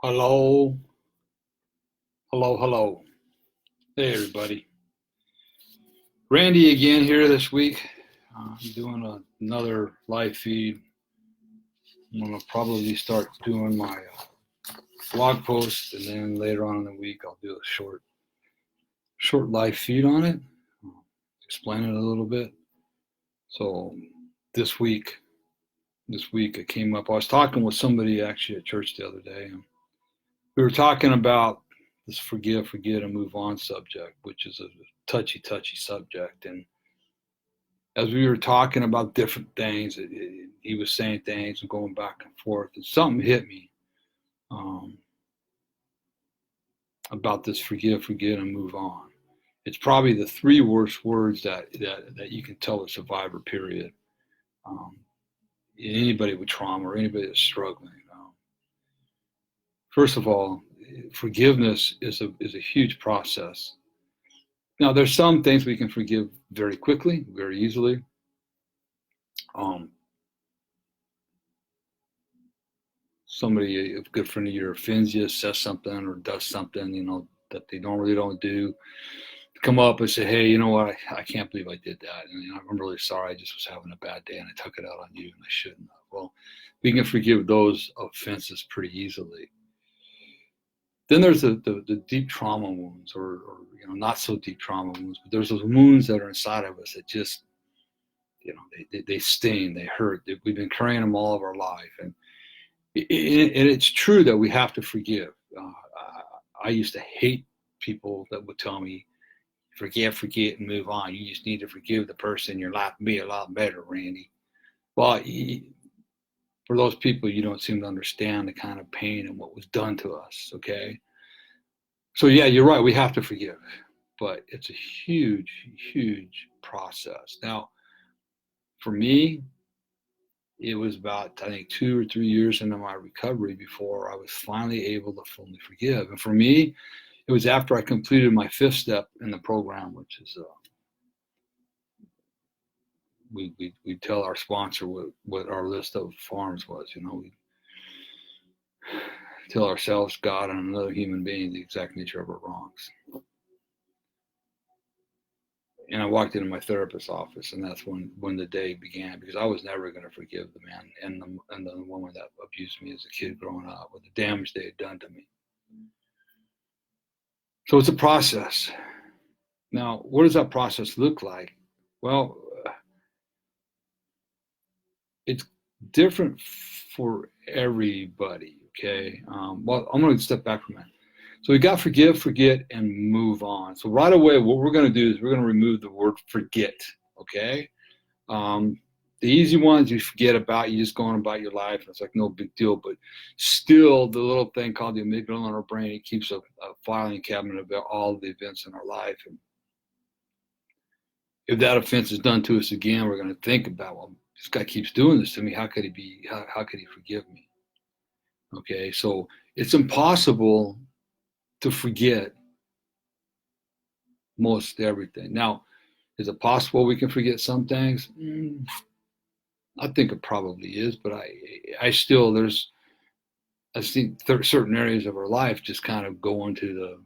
Hello, hello. Hey, everybody. Randy again here this week. I'm doing another live feed. I'm going to probably start doing my blog post, and then later on in the week, I'll do a short live feed on it, explain it a little bit. So this week it came up. I was talking with somebody actually at church the other day, and we were talking about this forgive, forget, and move on subject, which is a touchy subject. And as we were talking about different things, he was saying things and going back and forth, and something hit me about this forgive, forget, and move on. It's probably the three worst words that you can tell a survivor, period. Anybody with trauma or anybody that's struggling. First of all, forgiveness is a huge process. Now, there's some things we can forgive very quickly, very easily. Somebody, a good friend of yours, offends you, says something or does something, that they don't do, come up and say, hey, you know what, I can't believe I did that. And I'm really sorry, I just was having a bad day and I took it out on you and I shouldn't have. Well, we can forgive those offenses pretty easily. Then there's the deep trauma wounds or not so deep trauma wounds, but there's those wounds that are inside of us that just, they sting, they hurt. We've been carrying them all of our life. And it's true that we have to forgive. I used to hate people that would tell me, forgive, forget, and move on. You just need to forgive the person. Your life will be a lot better, Randy. Well, for those people, you don't seem to understand the kind of pain and what was done to us, okay? So yeah, you're right, we have to forgive, but it's a huge process. Now, for me, it was about, I think, 2 or 3 years into my recovery before I was finally able to fully forgive. And for me, it was after I completed my 5th step in the program, which is we tell our sponsor what our list of forms was. We tell ourselves, God, and another human being the exact nature of our wrongs. And I walked into my therapist's office, and that's when the day began, because I was never going to forgive the man and the woman that abused me as a kid growing up, with the damage they had done to me. So it's a process. Now, what does that process look like? Well, it's different for everybody, okay? Well, I'm going to step back from that. So we got forgive, forget, and move on. So right away, what we're going to do is we're going to remove the word forget, okay? The easy ones you forget about, you just go on about your life, and it's like no big deal, but still the little thing called the amygdala in our brain, it keeps a filing cabinet of all the events in our life. And if that offense is done to us again, we're going to think about, well, this guy keeps doing this to me. How could he forgive me? Okay, so it's impossible to forget most everything. Now, is it possible we can forget some things? I think it probably is, but I still, I think certain areas of our life just kind of go into the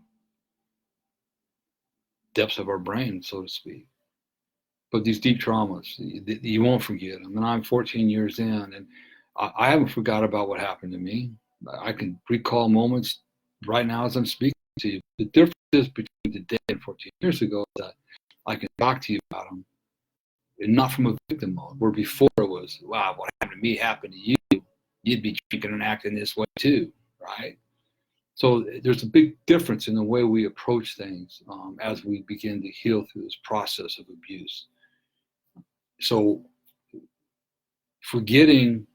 depths of our brain, so to speak. But these deep traumas, you won't forget them. And I'm 14 years in, and I haven't forgot about what happened to me. I can recall moments right now as I'm speaking to you. The difference is between today and 14 years ago that I can talk to you about them, and not from a victim mode, where before it was, wow, what happened to me happened to you. You'd be drinking and acting this way too, right? So there's a big difference in the way we approach things as we begin to heal through this process of abuse. So forgetting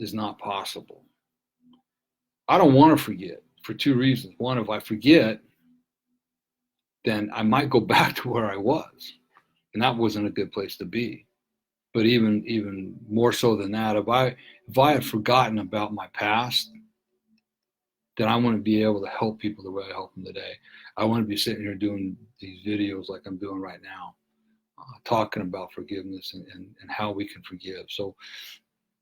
is not possible. I don't want to forget for 2 reasons. One, if I forget, then I might go back to where I was, and that wasn't a good place to be. But even more so than that, if I had forgotten about my past, then I want to be able to help people the way I help them today. I want to be sitting here doing these videos like I'm doing right now, talking about forgiveness and how we can forgive. So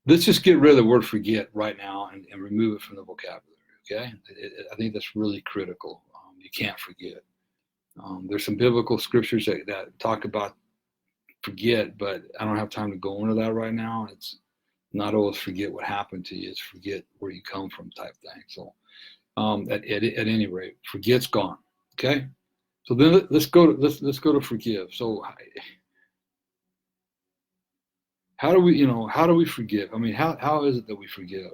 let's just get rid of the word forget right now and remove it from the vocabulary, Okay, I think that's really critical. You can't forget. There's some biblical scriptures that talk about forget, but I don't have time to go into that right now. It's not always forget what happened to you; it's forget where you come from, type thing. So, at any rate, forget's gone. Okay, so then let's go to forgive. So, how do we forgive? I mean, how is it that we forgive?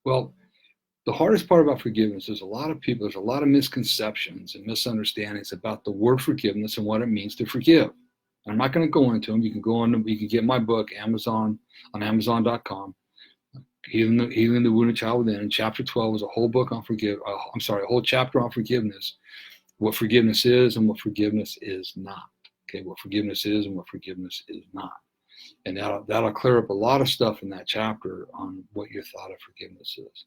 Well, the hardest part about forgiveness is there's a lot of misconceptions and misunderstandings about the word forgiveness and what it means to forgive. I'm not going to go into them. You can get my book, on Amazon.com, Healing the Wounded Child Within. And chapter 12 is a whole book on a whole chapter on forgiveness, what forgiveness is and what forgiveness is not. Okay, what forgiveness is and what forgiveness is not. And that'll clear up a lot of stuff in that chapter on what your thought of forgiveness is.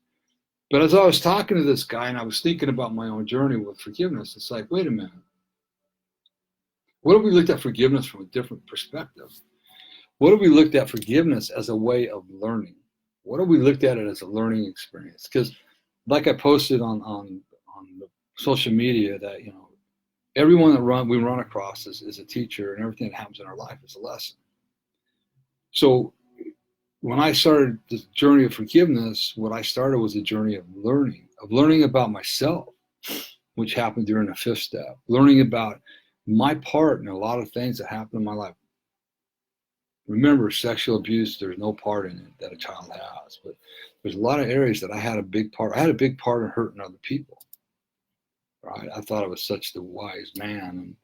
But as I was talking to this guy and I was thinking about my own journey with forgiveness, it's like, wait a minute. What if we looked at forgiveness from a different perspective? What if we looked at forgiveness as a way of learning? What if we looked at it as a learning experience? Because like I posted on social media that, everyone that we run across is a teacher, and everything that happens in our life is a lesson. So when I started this journey of forgiveness, what I started was a journey of learning about myself, which happened during the fifth step, learning about my part in a lot of things that happened in my life. Remember, sexual abuse, there's no part in it that a child has, but there's a lot of areas that I had a big part. I had a big part in hurting other people, right? I thought I was such the wise man and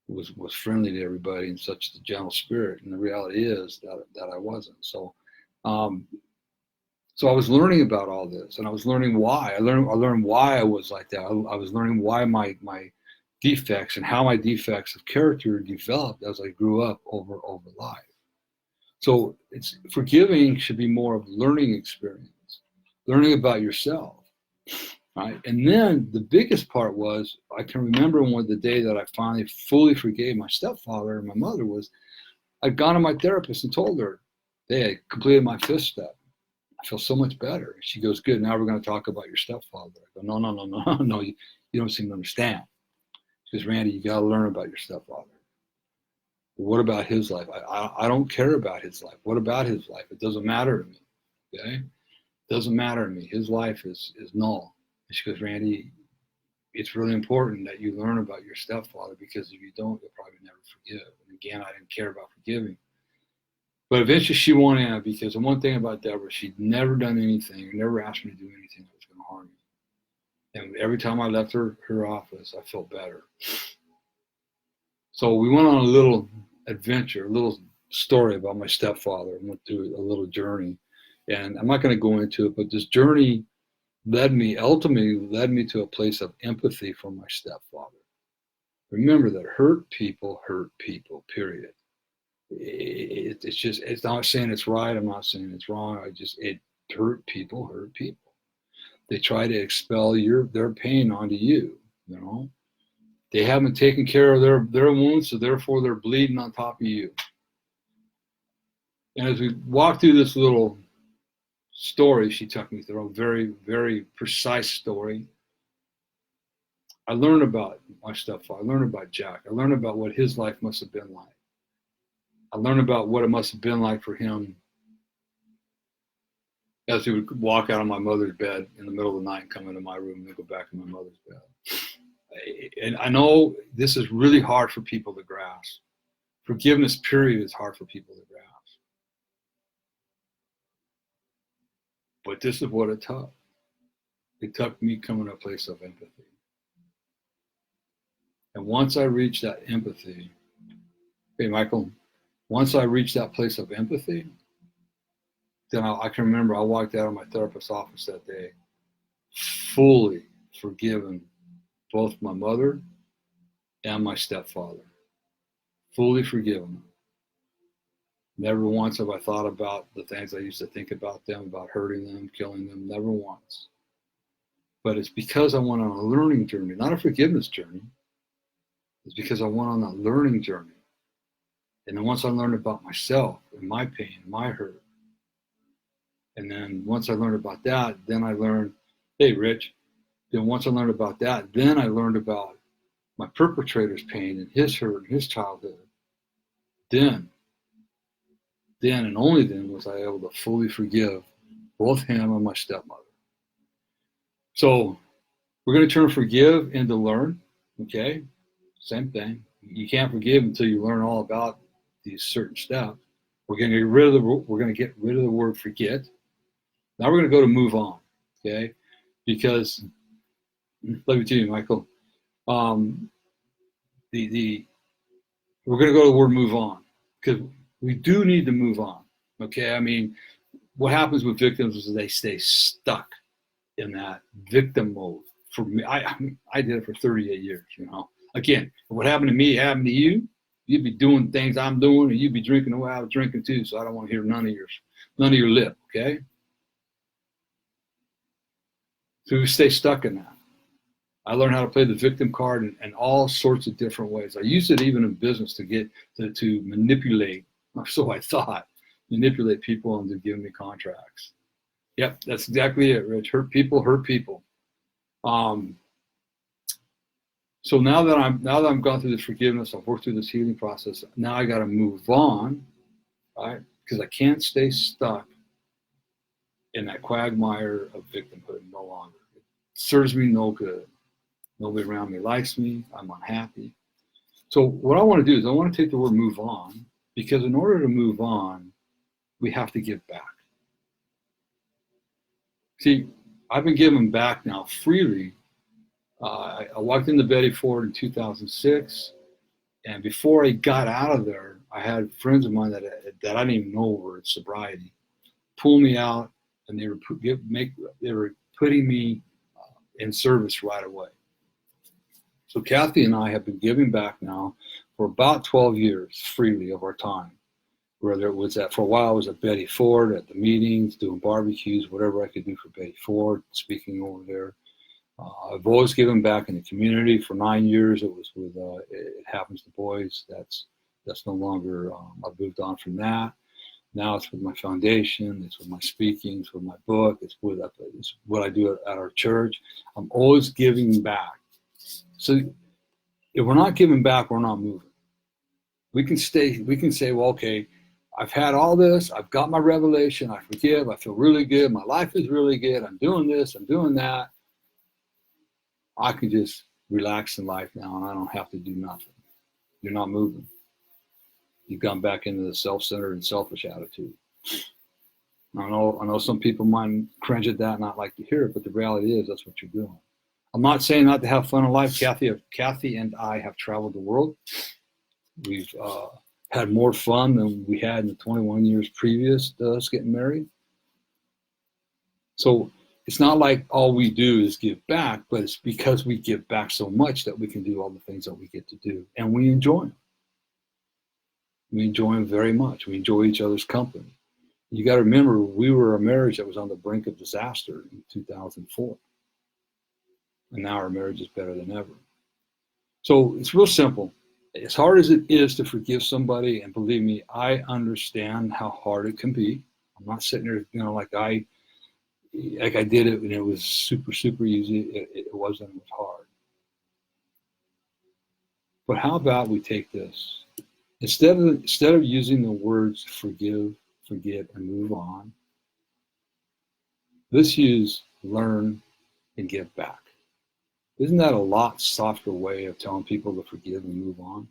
was friendly to everybody and such the gentle spirit. And the reality is that I wasn't. So I was learning about all this, and I was learning why. I learned why I was like that. I was learning why my defects and how my defects of character developed as I grew up over life. So forgiving should be more of a learning experience, learning about yourself, right? And then the biggest part was, I can remember the day that I finally fully forgave my stepfather and my mother was, I'd gone to my therapist and told her they had completed my fifth step. I feel so much better. She goes, good, now we're going to talk about your stepfather. I go, no, you don't seem to understand. She goes, Randy, you got to learn about your stepfather. What about his life? I don't care about his life. What about his life? It doesn't matter to me. Okay? It doesn't matter to me. His life is null. And she goes, Randy, it's really important that you learn about your stepfather, because if you don't, you'll probably never forgive. And again, I didn't care about forgiving. But eventually she won in, because the one thing about Deborah, she'd never done anything, never asked me to do anything that was going to harm me. And every time I left her office, I felt better. So we went on a little adventure, a little story about my stepfather. I went through a little journey, and I'm not going to go into it, but this journey ultimately led me to a place of empathy for my stepfather. Remember that hurt people, period. It's not saying it's right. I'm not saying it's wrong. It hurt people. They try to expel their pain onto you, They haven't taken care of their wounds, so therefore they're bleeding on top of you. And as we walk through this little story she took me through, a very, very precise story, I learned about my stepfather. I learned about Jack. I learned about what his life must have been like. I learned about what it must have been like for him as he would walk out of my mother's bed in the middle of the night and come into my room and then go back to my mother's bed. And I know this is really hard for people to grasp. Forgiveness, period, is hard for people to grasp. But this is what it took. It took me coming to a place of empathy. And once I reached that empathy, hey, Michael, once I reached that place of empathy, then I can remember I walked out of my therapist's office that day, fully forgiven both my mother and my stepfather. Fully forgiven them. Never once have I thought about the things I used to think about them, about hurting them, killing them, never once. But it's because I went on a learning journey, not a forgiveness journey. It's because I went on that learning journey. And then once I learned about myself and my pain, my hurt, and then once I learned about that, then I learned, hey, Rich, Then once I learned about that, then I learned about my perpetrator's pain and his hurt and his childhood. Then and only then was I able to fully forgive both him and my stepmother. So we're going to turn forgive into learn. Okay, same thing. You can't forgive until you learn all about these certain steps. We're going to get rid of the word forget. Now we're going to go to move on. Okay, because let me tell you, Michael, we're going to go to the word move on because we do need to move on. Okay, I mean, what happens with victims is they stay stuck in that victim mode. For me, I did it for 38 years. Again, what happened to me happened to you. You'd be doing things I'm doing, and you'd be drinking the way I was drinking too. So I don't want to hear none of your lip. Okay, so we stay stuck in that. I learned how to play the victim card in all sorts of different ways. I used it even in business to get to manipulate. So I thought, manipulate people into giving me contracts. Yep, that's exactly it, Rich. Hurt people. So now that I'm gone through this forgiveness, I've worked through this healing process. Now I got to move on, right? Because I can't stay stuck in that quagmire of victimhood no longer. It serves me no good. Nobody around me likes me. I'm unhappy. So what I want to do is I want to take the word move on, because in order to move on, we have to give back. See, I've been giving back now freely. I walked into Betty Ford in 2006, and before I got out of there, I had friends of mine that I didn't even know were in sobriety pull me out, and they were putting me in service right away. So Kathy and I have been giving back now for about 12 years freely of our time. Whether it was for a while I was at Betty Ford at the meetings, doing barbecues, whatever I could do for Betty Ford, speaking over there. I've always given back in the community. For 9 years, it was with It Happens to Boys. That's no longer. I've moved on from that. Now it's with my foundation. It's with my speaking. It's with my book. It's what I do at our church. I'm always giving back. So if we're not giving back, we're not moving. We can say, well, okay, I've had all this. I've got my revelation. I forgive. I feel really good. My life is really good. I'm doing this. I'm doing that. I can just relax in life now, and I don't have to do nothing. You're not moving. You've gone back into the self-centered and selfish attitude. I know some people might cringe at that and not like to hear it, but the reality is that's what you're doing. I'm not saying not to have fun in life. Kathy and I have traveled the world. We've had more fun than we had in the 21 years previous to us getting married. So it's not like all we do is give back, but it's because we give back so much that we can do all the things that we get to do. And we enjoy them. We enjoy them very much. We enjoy each other's company. You got to remember, we were a marriage that was on the brink of disaster in 2004. And now our marriage is better than ever. So it's real simple. As hard as it is to forgive somebody, and believe me, I understand how hard it can be. I'm not sitting there, like I did it and it was super, super easy. It wasn't. It was hard. But how about we take this? Instead of using the words forgive, forget, and move on, let's use learn and give back. Isn't that a lot softer way of telling people to forgive and move on?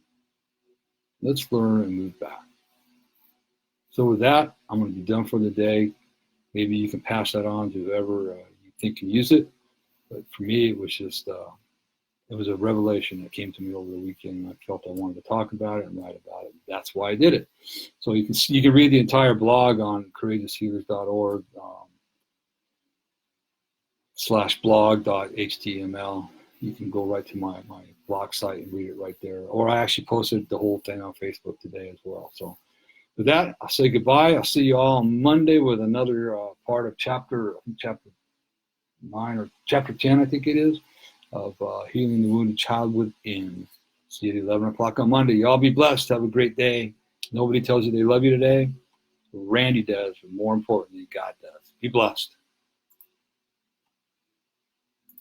Let's learn and move back. So with that, I'm going to be done for the day. Maybe you can pass that on to whoever you think can use it. But for me, it was just, it was a revelation that came to me over the weekend. I felt I wanted to talk about it and write about it. That's why I did it. So you can read the entire blog on courageoushealers.org /blog.html. You can go right to my blog site and read it right there. Or I actually posted the whole thing on Facebook today as well. So with that, I'll say goodbye. I'll see you all on Monday with another part of chapter 9 or chapter 10, I think it is, of Healing the Wounded Child Within. See you at 11 o'clock on Monday. Y'all be blessed. Have a great day. Nobody tells you they love you today. Randy does, but more importantly, God does. Be blessed.